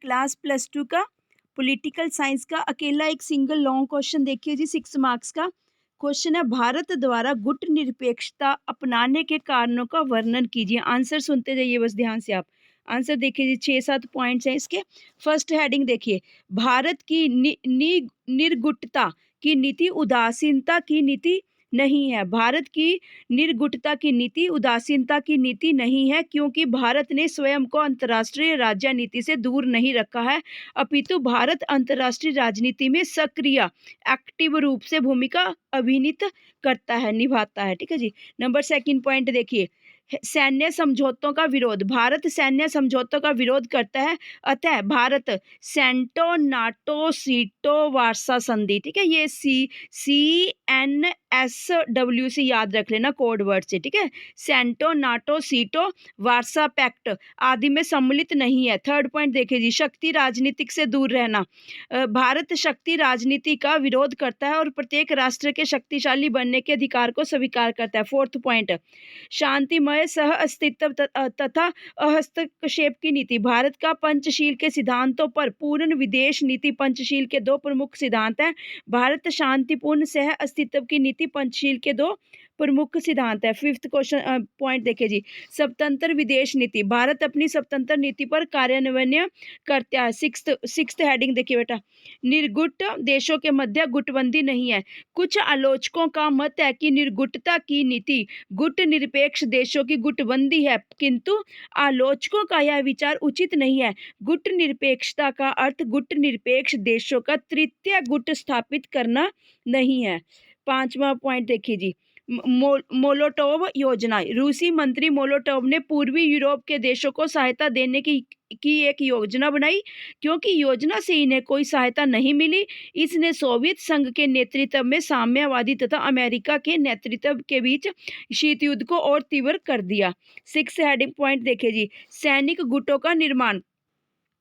Class +2 का political science का अकेला एक सिंगल लॉन्ग क्वेश्चन देखिए जी 6 मार्क्स का क्वेश्चन है। भारत द्वारा गुट निरपेक्षता अपनाने के कारणों का वर्णन कीजिए। आंसर सुनते जाइए बस ध्यान से आप। आंसर देखिए जी 6-7 पॉइंट्स हैं इसके। फर्स्ट हेडिंग देखिए, भारत की निर्गुटता की नीति उदासीनता की नीति नहीं है। भारत की निर्गुटता की नीति उदासीनता की नीति नहीं है, क्योंकि भारत ने स्वयं को अंतर्राष्ट्रीय राजनीति से दूर नहीं रखा है, अपितु भारत अंतर्राष्ट्रीय राजनीति में सक्रिय एक्टिव रूप से भूमिका अभिनीत करता है, निभाता है। ठीक है जी। नंबर सेकंड पॉइंट देखिए, सैन्य समझौतों का विरोध। भारत सैन्य समझौतों का विरोध करता है, अतः भारत सेंटो नाटो सीटो वार्सा संधि, ठीक है, ये CNSW याद रख लेना कोड वर्ड से, ठीक है। सेंटो नाटो सीटो वार्सा पैक्ट आदि में सम्मिलित नहीं है। थर्ड पॉइंट देखिए जी, शक्ति राजनीतिक से दूर रहना। भारत शक्ति राजनीति का विरोध करता है और प्रत्येक राष्ट्र के शक्तिशाली बनने के अधिकार को स्वीकार करता है। फोर्थ पॉइंट, शांतिमय सह अस्तित्व तथा हस्तक्षेप की नीति। भारत का पंचशील के सिद्धांतों पर पूर्ण विदेश नीति। पंचशील के दो प्रमुख सिद्धांत हैं। भारत शांतिपूर्ण सह अस्तित्व की नीति पंचशील के दो प्रमुख सिद्धांत है। फिफ्थ क्वेश्चन पॉइंट देखिए जी, स्वतंत्र विदेश नीति। भारत अपनी स्वतंत्र नीति पर कार्यान्वयन करता है। सिक्स्थ हेडिंग देखिए बेटा, निर्गुट देशों के मध्य गुटबंदी नहीं है। कुछ आलोचकों का मत है कि निर्गुटता की नीति गुट निरपेक्ष देशों की गुटबंदी है, किंतु आलोचकों का यह विचार उचित नहीं है। गुट निरपेक्षता का अर्थ गुट निरपेक्ष देशों का तृतीय गुट स्थापित करना नहीं है। पांचवा पॉइंट देखिए जी, मोलोटोव योजना। रूसी मंत्री मोलोटोव ने पूर्वी यूरोप के देशों को सहायता देने की एक योजना बनाई, क्योंकि योजना से इन्हें कोई सहायता नहीं मिली। इसने सोवियत संघ के नेतृत्व में साम्यवादी तथा अमेरिका के नेतृत्व के बीच शीत युद्ध को और तीव्र कर दिया। सिक्स हेडिंग पॉइंट देखिए जी, सैनिक गुटों का निर्माण।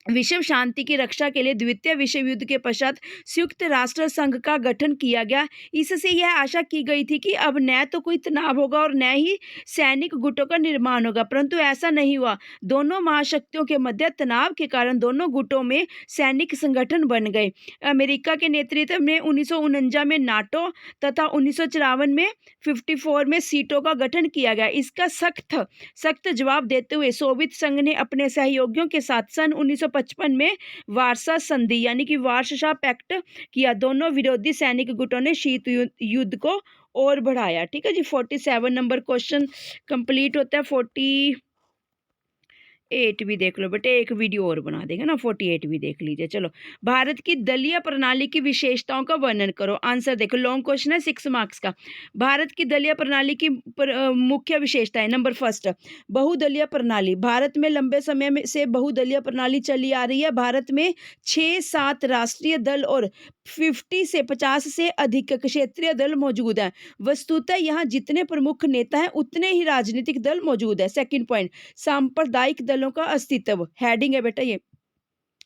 विश्व शांति की रक्षा के लिए द्वितीय विश्व युद्ध के पश्चात संयुक्त राष्ट्र संघ का गठन किया गया। इससे यह आशा की गई थी कि अब न तो कोई तनाव होगा और न ही सैनिक गुटों का निर्माण होगा, परंतु ऐसा नहीं हुआ। दोनों महाशक्तियों के मध्य तनाव के कारण दोनों गुटों में सैनिक संगठन बन गए। अमेरिका के नेतृत्व में 1949 में नाटो तथा 1954 में 54 में सीटों का गठन किया गया। इसका सख्त जवाब देते हुए सोवियत संघ ने अपने सहयोगियों के साथ सन 1955 में वार्सा संधि यानी कि वार्सा पैक्ट किया। दोनों विरोधी सैनिक गुटों ने शीत युद्ध को और बढ़ाया। ठीक है जी। 47 नंबर क्वेश्चन कंप्लीट होता है। 48 भी देख लो बेटे, एक वीडियो और बना देगा ना, 48 भी देख लीजिए। चलो, भारत की दलीय प्रणाली की विशेषताओं का वर्णन करो। आंसर देखो, लॉन्ग क्वेश्चन है 6 मार्क्स का। भारत की दलीय प्रणाली की मुख्य विशेषता है। नंबर फर्स्ट, बहुदलीय प्रणाली। भारत में लंबे समय से बहुदलीय प्रणाली चली आ रही है। भारत में 6-7 राष्ट्रीय दल और 50 से अधिक क्षेत्रीय दल मौजूद हैं। वस्तुतः यहाँ जितने प्रमुख नेता हैं उतने ही राजनीतिक दल मौजूद है। सेकंड पॉइंट, सांप्रदायिक दलों का अस्तित्व। हेडिंग है बेटा ये,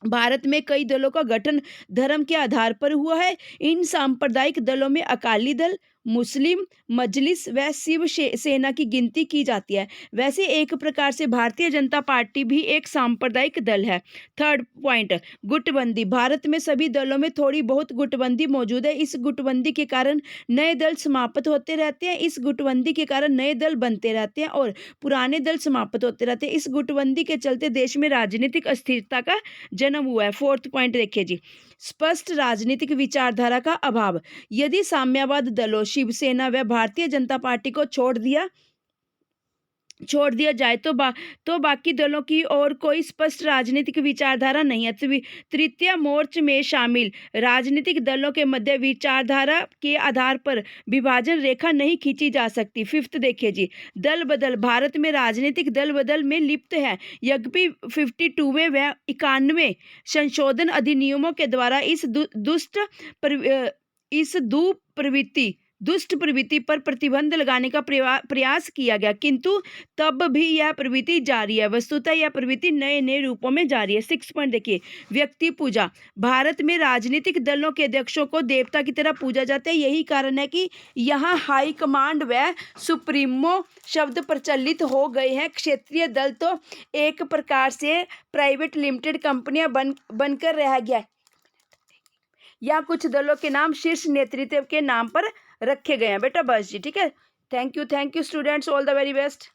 भारत में कई दलों का गठन धर्म के आधार पर हुआ है। इन सांप्रदायिक दलों में अकाली दल, मुस्लिम, मजलिस व शिव सेना की गिनती की जाती है। वैसे एक प्रकार से भारतीय जनता पार्टी भी एक सांप्रदायिक दल है। Third point, गुटबंदी। भारत में सभी दलों में थोड़ी बहुत गुटबंदी मौजूद है। इस गुटबंदी के कारण नए दल समाप्त होते रहते हैं। इस गुटबंदी के कारण नए दल बनते रहते हैं और पुराने दल समाप्त होते रहते हैं। इस गुटबंदी के चलते देश में राजनीतिक अस्थिरता का जन्म हुआ है। फोर्थ पॉइंट देखिए जी, स्पष्ट राजनीतिक विचारधारा का अभाव। यदि साम्यवाद दलों शिवसेना व भारतीय जनता पार्टी को छोड़ दिया जाए तो बाकी दलों की और कोई स्पष्ट राजनीतिक विचारधारा नहीं है। तृतीय मोर्च में शामिल राजनीतिक दलों के मध्य विचारधारा के आधार पर विभाजन रेखा नहीं खींची जा सकती। फिफ्थ देखिए जी, दल बदल। भारत में राजनीतिक दल बदल में लिप्त है। यद्यपि 52वें व 91वें संशोधन अधिनियमों के द्वारा इस दुष्प्रवृत्ति दुष्ट प्रवृत्ति पर प्रतिबंध लगाने का प्रयास किया गया, किंतु तब भी यह प्रवृत्ति जारी है। वस्तुतः यह प्रवृत्ति नए नए रूपों में जारी है। 6 पॉइंट देखिए, व्यक्ति पूजा। भारत में राजनीतिक दलों के अध्यक्षों को देवता की तरह पूजा जाता है। यही कारण है कि यहाँ हाई कमांड व सुप्रीमो शब्द प्रचलित हो गए हैं। क्षेत्रीय दल तो एक प्रकार से प्राइवेट लिमिटेड कंपनियां बनकर रह गया। या कुछ दलों के नाम शीर्ष नेतृत्व के नाम पर रखे गए हैं बेटा। बस जी, ठीक है। Thank you students, all the very best.